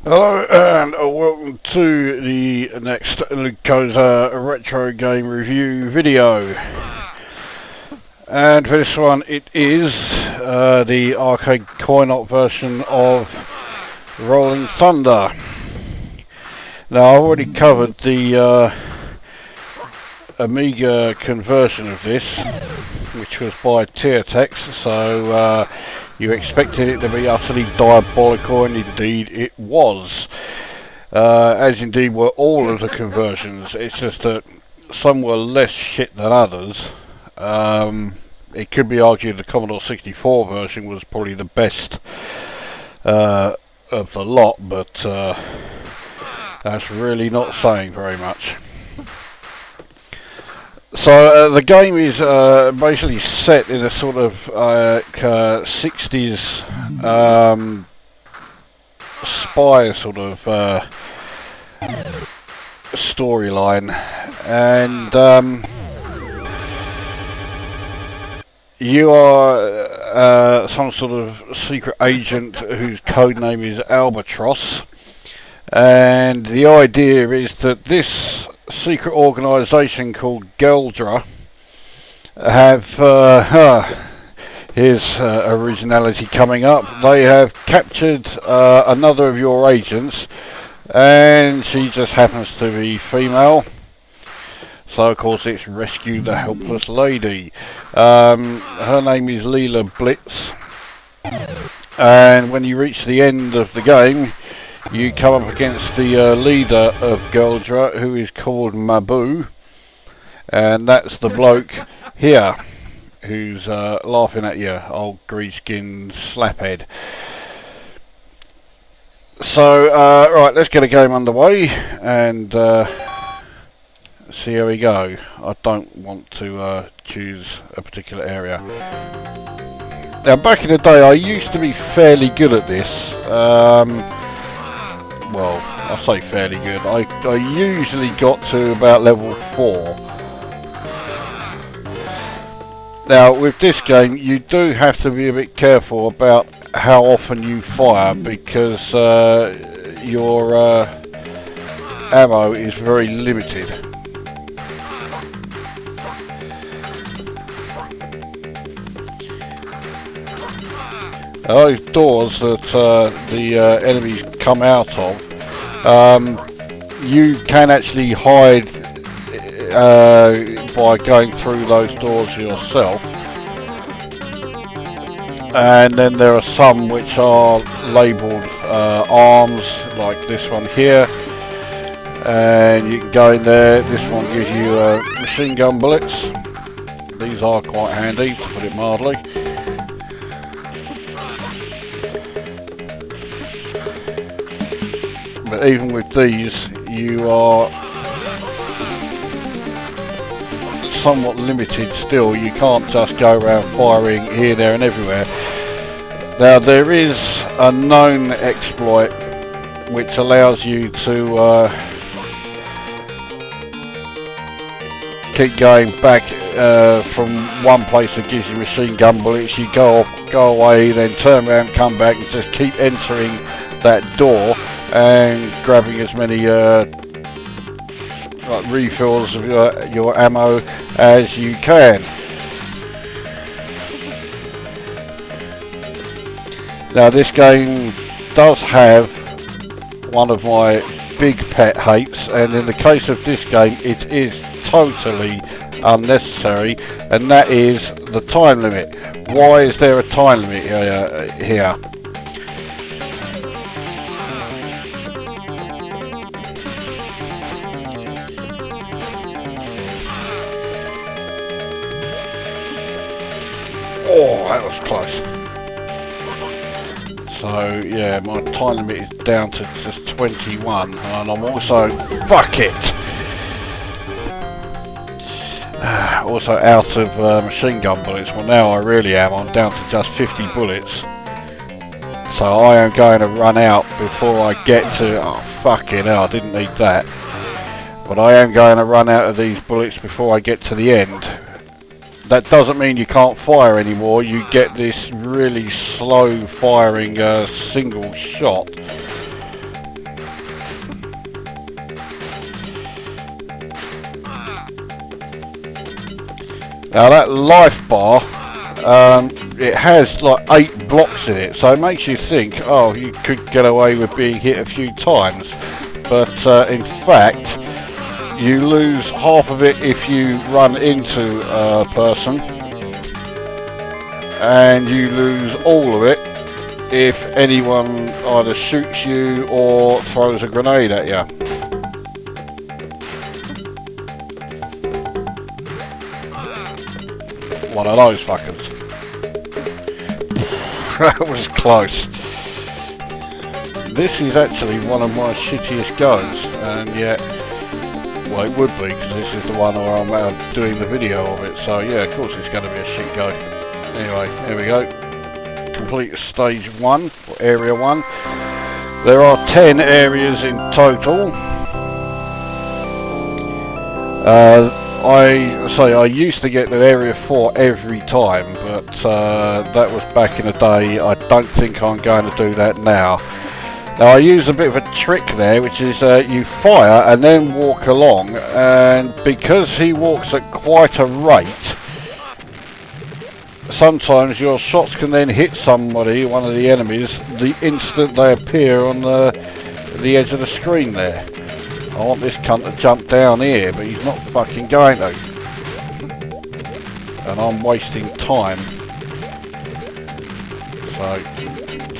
Hello and welcome to the next Lukozer retro game review video. And for this one it is the arcade coin-op version of Rolling Thunder. Now I've already covered the Amiga conversion of this, which was by Teartex, so you expected it to be utterly diabolical, and indeed it was. As indeed were all of the conversions. It's just that some were less shit than others. It could be argued the Commodore 64 version was probably the best of the lot, but that's really not saying very much. So the game is basically set in a sort of 60s spy sort of storyline, and you are some sort of secret agent whose code name is Albatross, and the idea is that this secret organisation called Geldra have here's originality coming up. They have captured another of your agents, and she just happens to be female, so of course it's rescue the helpless lady. Her name is Leela Blitz, and when you reach the end of the game you come up against the leader of Geldra, who is called Mabu, and that's the bloke here who's laughing at you, old grease-skinned slaphead. So right, let's get a game underway and see how we go. I don't want to choose a particular area. Now back in the day I used to be fairly good at this. Well, I say fairly good. I usually got to about level 4. Now with this game you do have to be a bit careful about how often you fire, because your ammo is very limited. Those doors that the enemies come out of, you can actually hide by going through those doors yourself, and then there are some which are labelled arms, like this one here, and you can go in there. This one gives you machine gun bullets. These are quite handy, to put it mildly. But even with these, you are somewhat limited still. You can't just go around firing here, there and everywhere. Now there is a known exploit which allows you to keep going back from one place that gives you machine gun bullets. You go away, then turn around, come back, and just keep entering that door and grabbing as many like refills of your ammo as you can. Now this game does have one of my big pet hates, and in the case of this game it is totally unnecessary, and that is the time limit. Why is there a time limit here? Oh, that was close. So yeah, my time limit is down to just 21, and I'm also, fuck it, also out of machine gun bullets. Well, now I really am. I'm down to just 50 bullets, so I am going to run out before I get to, oh fucking hell, I didn't need that, but I am going to run out of these bullets before I get to the end. That doesn't mean you can't fire anymore. You get this really slow firing single shot Now that life bar, it has like 8 blocks in it, so it makes you think, oh, you could get away with being hit a few times, but in fact you lose half of it if you run into a person, and you lose all of it if anyone either shoots you or throws a grenade at you. One of those fuckers. That was close. This is actually one of my shittiest goes, and yet, well, it would be, because this is the one where I'm doing the video of it, so yeah, of course it's going to be a shit go. Anyway, here we go. Complete stage 1, or area 1. There are 10 areas in total. I used to get to area 4 every time, but that was back in the day. I don't think I'm going to do that now. Now I use a bit of a trick there, which is you fire and then walk along, and because he walks at quite a rate, sometimes your shots can then hit somebody, one of the enemies, the instant they appear on the edge of the screen there. I want this cunt to jump down here, but he's not fucking going to. And I'm wasting time. So,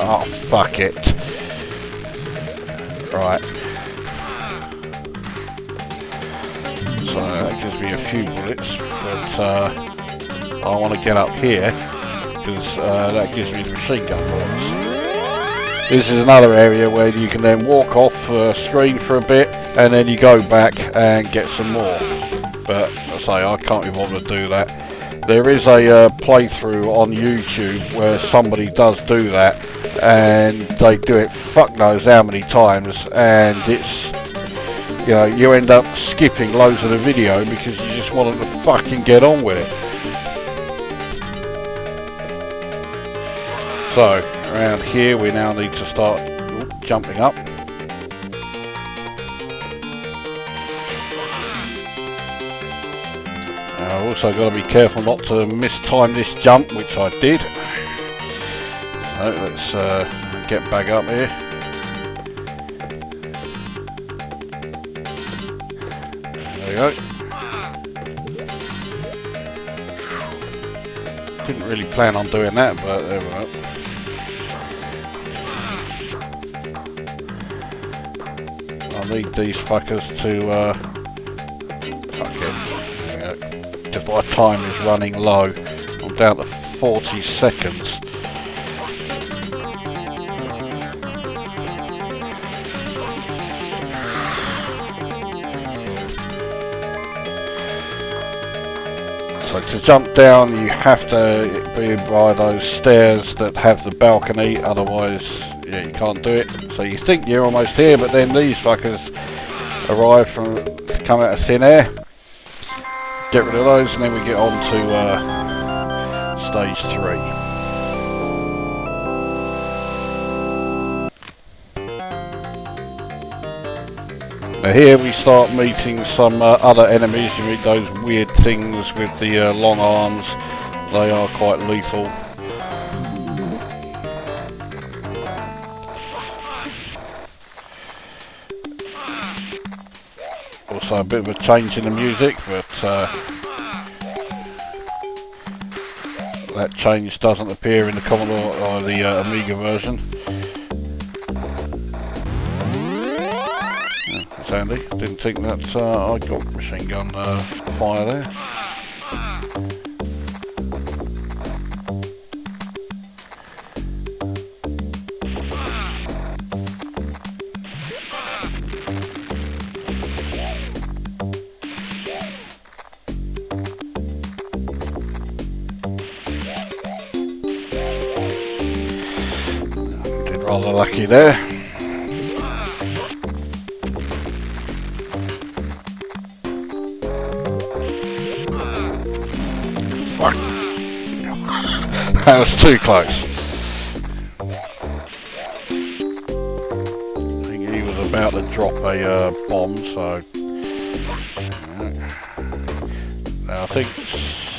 oh fuck it. Right. So that gives me a few bullets, but I want to get up here, because that gives me the machine gun bullets. This is another area where you can then walk off screen for a bit, and then you go back and get some more. But I say I can't be bothered to do that. There is a playthrough on YouTube where somebody does do that, and they do it fuck knows how many times, and it's, you know, you end up skipping loads of the video because you just want them to fucking get on with it. So around here we now need to start jumping up. I've also got to be careful not to mistime this jump, which I did. So let's get back up here. There we go. Didn't really plan on doing that, but there we go. I need these fuckers to fuck it. Just my time is running low. I'm down to 40 seconds. So to jump down you have to be by those stairs that have the balcony, otherwise yeah, you can't do it. So you think you're almost here, but then these fuckers arrive come out of thin air. Get rid of those, and then we get on to stage 3. Now here we start meeting some other enemies. You meet those weird things with the long arms. They are quite lethal. Also a bit of a change in the music, but that change doesn't appear in the Commodore or the Amiga version. Yeah, that's handy. Didn't think that I got machine gun fire there. Rather lucky there. Fuck. That was too close. I think he was about to drop a bomb, so... Now I think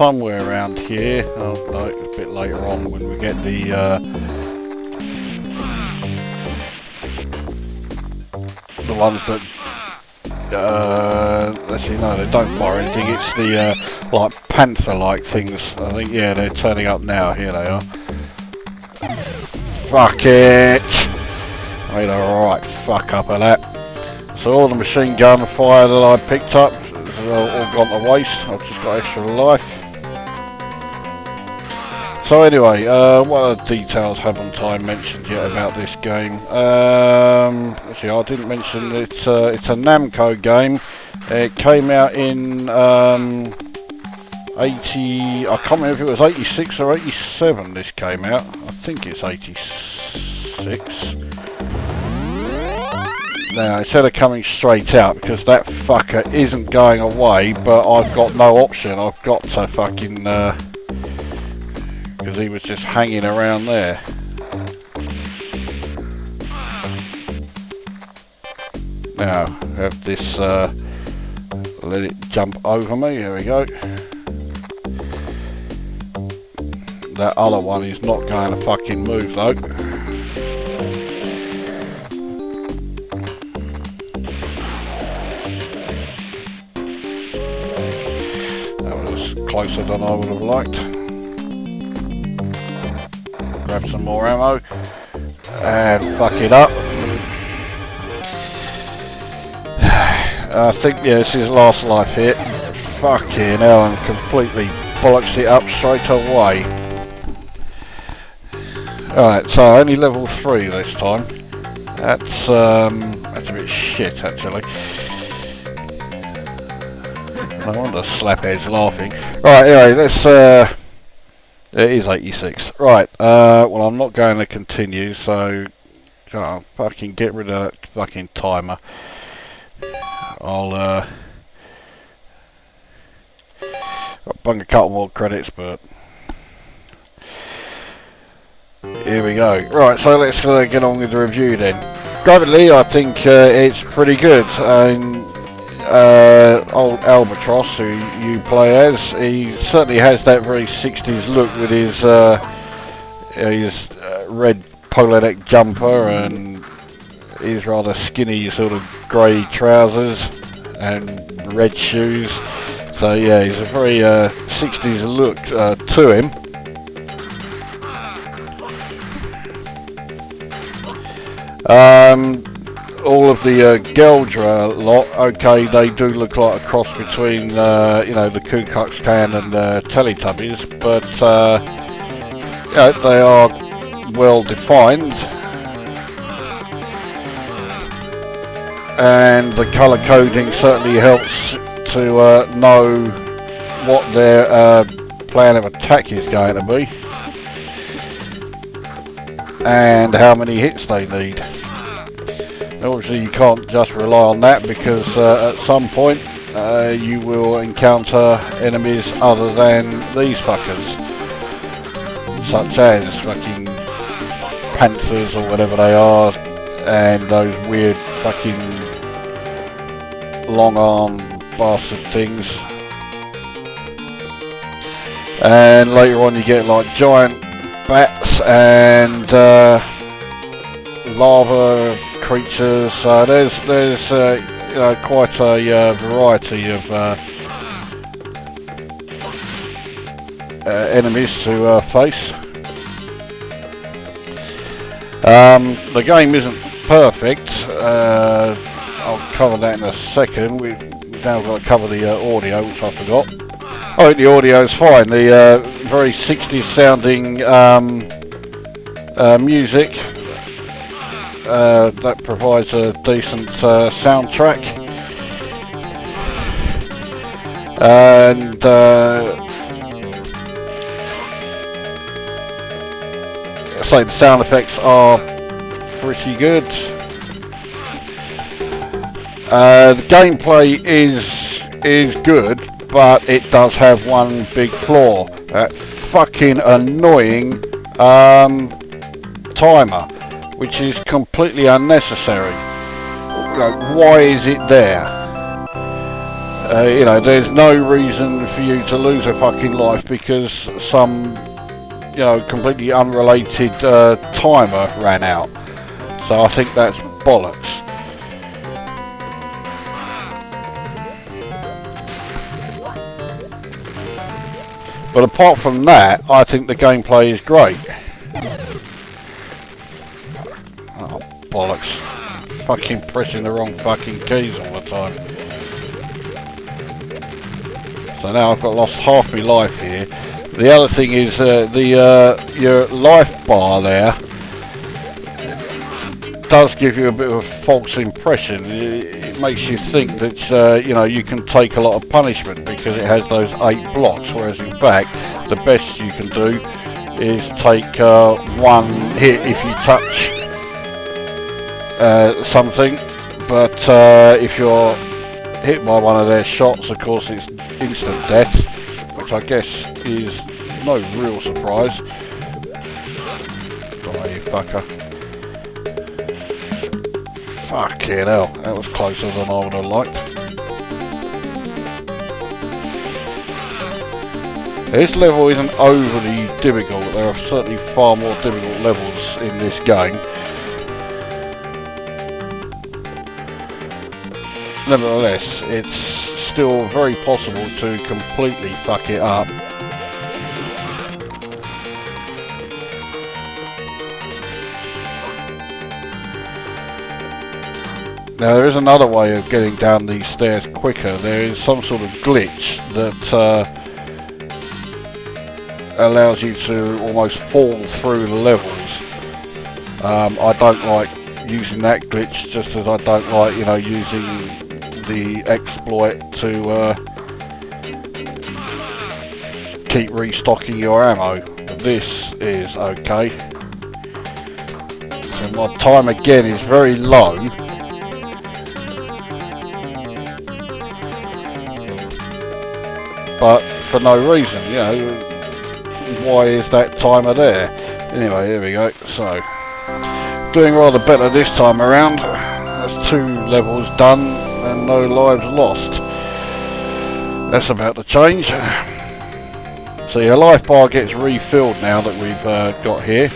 somewhere around here. Oh no, a bit later on when we get the ones that actually no, they don't fire anything. It's the like panther-like things. I think, yeah, they're turning up now. Here they are. Fuck it! Made a right fuck up of that. So all the machine gun fire that I picked up has all gone to waste. I've just got extra life. So anyway, what other details haven't I mentioned yet about this game? See, I didn't mention it's a Namco game. It came out in 80. I can't remember if it was 86 or 87. This came out. I think it's 86. Now, instead of coming straight out, because that fucker isn't going away, but I've got no option. I've got to fucking because he was just hanging around there. Now, have this, let it jump over me, here we go. That other one is not going to fucking move though. That was closer than I would have liked. Grab some more ammo and fuck it up. I think, yeah, this is last life hit. Fucking hell, and completely bollocks it up straight away. Alright, so only level 3 this time. That's a bit shit actually. No wonder Slaphead's laughing. Right, anyway, let's it is 86. Right, well I'm not going to continue, so fucking get rid of that fucking timer. I'll bung a couple more credits, but here we go. Right, so let's get on with the review then. Graphically, I think it's pretty good. Old Albatross, who you play as, he certainly has that very 60s look with his red polo neck jumper and his rather skinny sort of grey trousers and red shoes. So yeah, he's a very 60s look to him. All of the Geldra lot, okay, they do look like a cross between you know, the Ku Klux Klan and Teletubbies, but you know, they are well defined, and the colour coding certainly helps to know what their plan of attack is going to be and how many hits they need. Obviously you can't just rely on that, because at some point you will encounter enemies other than these fuckers, such as fucking panthers or whatever they are, and those weird fucking long arm bastard things. And later on you get like giant bats and lava creatures. So there's you know, quite a variety of enemies to face. The game isn't perfect. I'll cover that in a second. We've now got to cover the audio, which I forgot. I think the audio is fine. The very 60s sounding music that provides a decent soundtrack, and I say the sound effects are pretty good. The gameplay is good, but it does have one big flaw: that fucking annoying timer, which is completely unnecessary. Like, why is it there? You know, there's no reason for you to lose a fucking life because some, you know, completely unrelated timer ran out. So I think that's bollocks. But apart from that, I think the gameplay is great. Oh, bollocks. Fucking pressing the wrong fucking keys all the time. So now I've got lost half my life here. The other thing is your life bar there does give you a bit of a false impression. It makes you think that you know, you can take a lot of punishment because it has those 8 blocks, whereas in fact the best you can do is take one hit if you touch something, but if you're hit by one of their shots, of course it's instant death, which I guess is no real surprise. Oh, you fucker. Fucking hell, that was closer than I would have liked. This level isn't overly difficult. There are certainly far more difficult levels in this game. Nevertheless, it's still very possible to completely fuck it up. Now there is another way of getting down these stairs quicker. There is some sort of glitch that allows you to almost fall through the levels. I don't like using that glitch, just as I don't like, you know, using the exploit to keep restocking your ammo. But this is okay. So my time again is very low. But for no reason, you know, why is that timer there? Anyway, here we go. So, doing rather better this time around. That's 2 levels done and no lives lost. That's about to change. So your life bar gets refilled now that we've got here.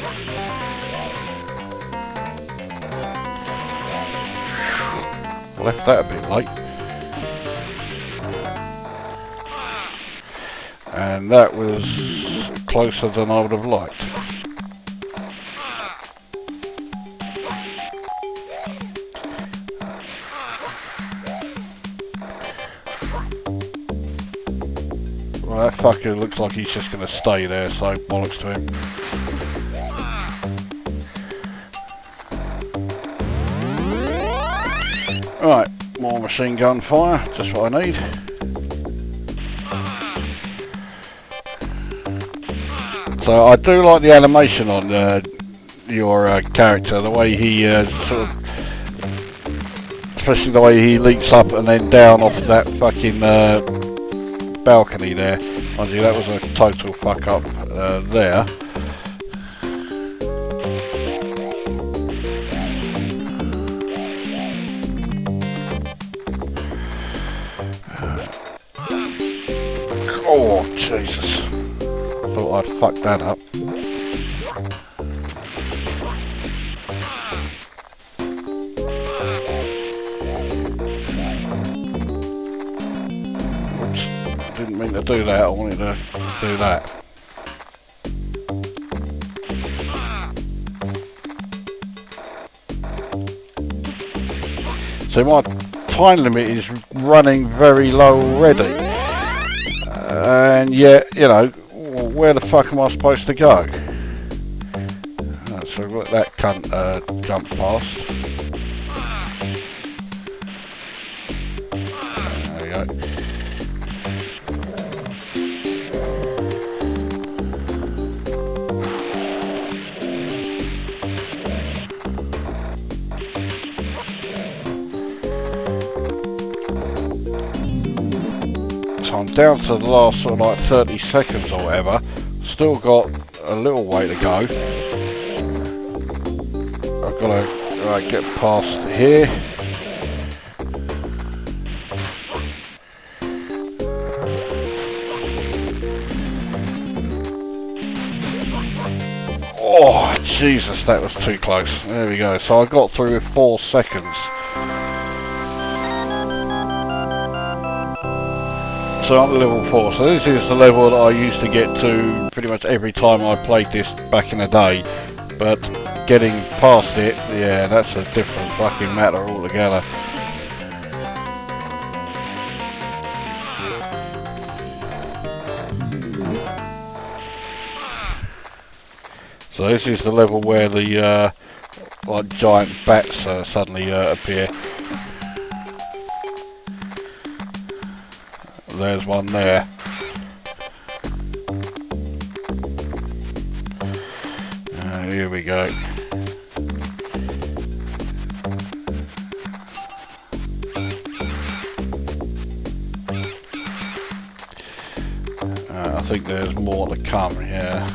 Left that a bit late. And that was closer than I would have liked. Well, that fucker looks like he's just going to stay there, so bollocks to him. Right, more machine gun fire, just what I need. So I do like the animation on your character, the way he sort of, especially the way he leaps up and then down off that fucking balcony there. Mind you, that was a total fuck up there. Oh Jesus! Thought I'd fucked that up. Oops, didn't mean to do that, I wanted to do that. So my time limit is running very low already. And yet, you know, where the fuck am I supposed to go? So I've got that cunt jump past. There we go. So I'm down to the last sort of like 30 seconds or whatever. Still got a little way to go. I've got to get past here. Jesus, that was too close. There we go. So I got through with 4 seconds. So I'm at level 4. So this is the level that I used to get to pretty much every time I played this back in the day. But getting past it, yeah, that's a different fucking matter altogether. So this is the level where the like giant bats suddenly appear. There's one there. Here we go. I think there's more to come here.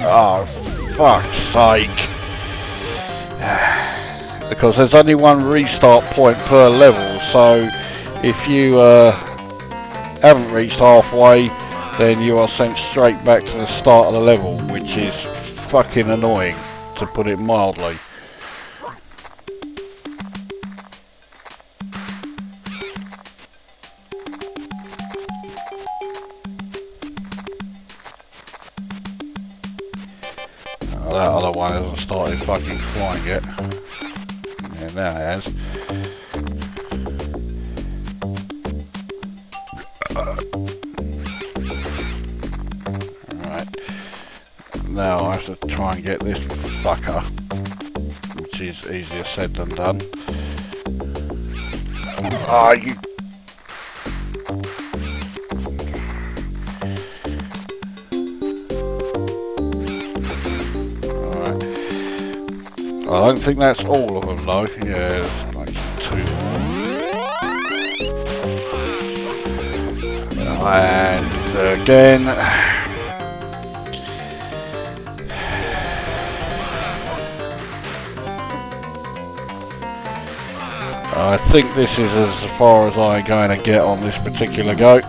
Oh, fuck's sake. Because there's only one restart point per level, so if you haven't reached halfway, then you are sent straight back to the start of the level, which is fucking annoying, to put it mildly. That other one hasn't started fucking flying yet. Yeah, now it has. Alright. Now I have to try and get this fucker, which is easier said than done. Ah, you... I don't think that's all of them though. Yeah, there's like 2 more. And again. I think this is as far as I'm going to get on this particular go.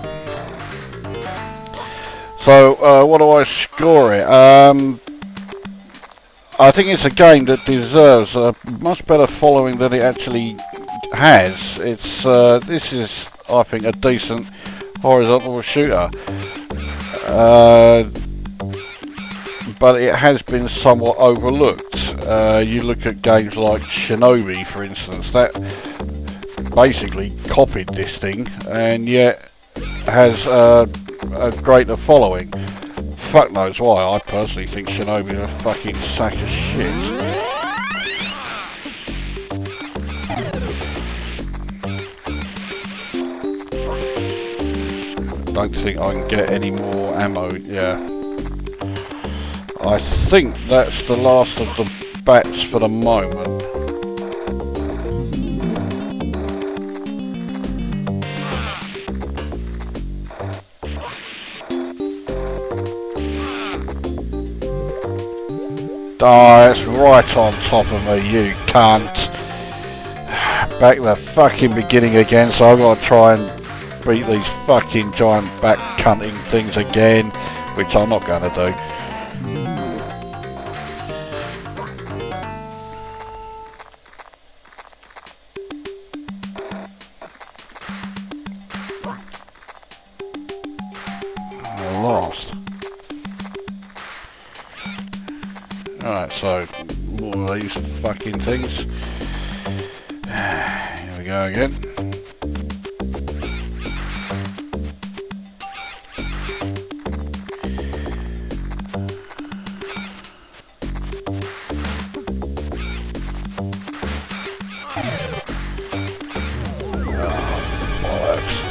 So, what do I score it? I think it's a game that deserves a much better following than it actually has. It's this is, I think, a decent horizontal shooter, but it has been somewhat overlooked. You look at games like Shinobi, for instance, that basically copied this thing, and yet has a greater following. Fuck knows why. I personally think Shinobi is a fucking sack of shit. Don't think I can get any more ammo. Yeah. I think that's the last of the bats for the moment. Oh, it's right on top of me, you cunt. Back to the fucking beginning again, so I've got to try and beat these fucking giant back cunting things again, which I'm not going to do. I lost. Alright, so more of these fucking things. Here we go again.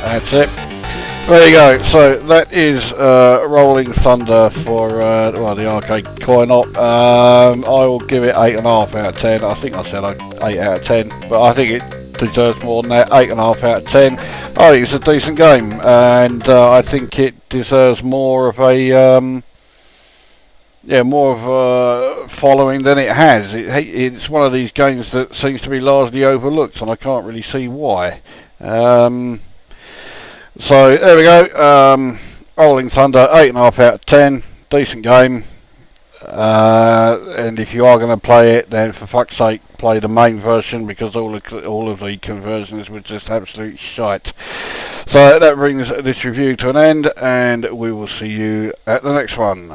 That's it. There you go. So that is Rolling Thunder for well, the arcade coin-op. I will give it 8.5 out of 10. I think I said 8 out of 10, but I think it deserves more than that. 8.5 out of 10. I think it's a decent game, and I think it deserves more of a more of a following than it has. It's one of these games that seems to be largely overlooked, and I can't really see why. So there we go. Rolling Thunder, 8.5 out of 10. Decent game. And if you are going to play it, then for fuck's sake, play the main version, because all of the conversions were just absolute shite. So that brings this review to an end, and we will see you at the next one.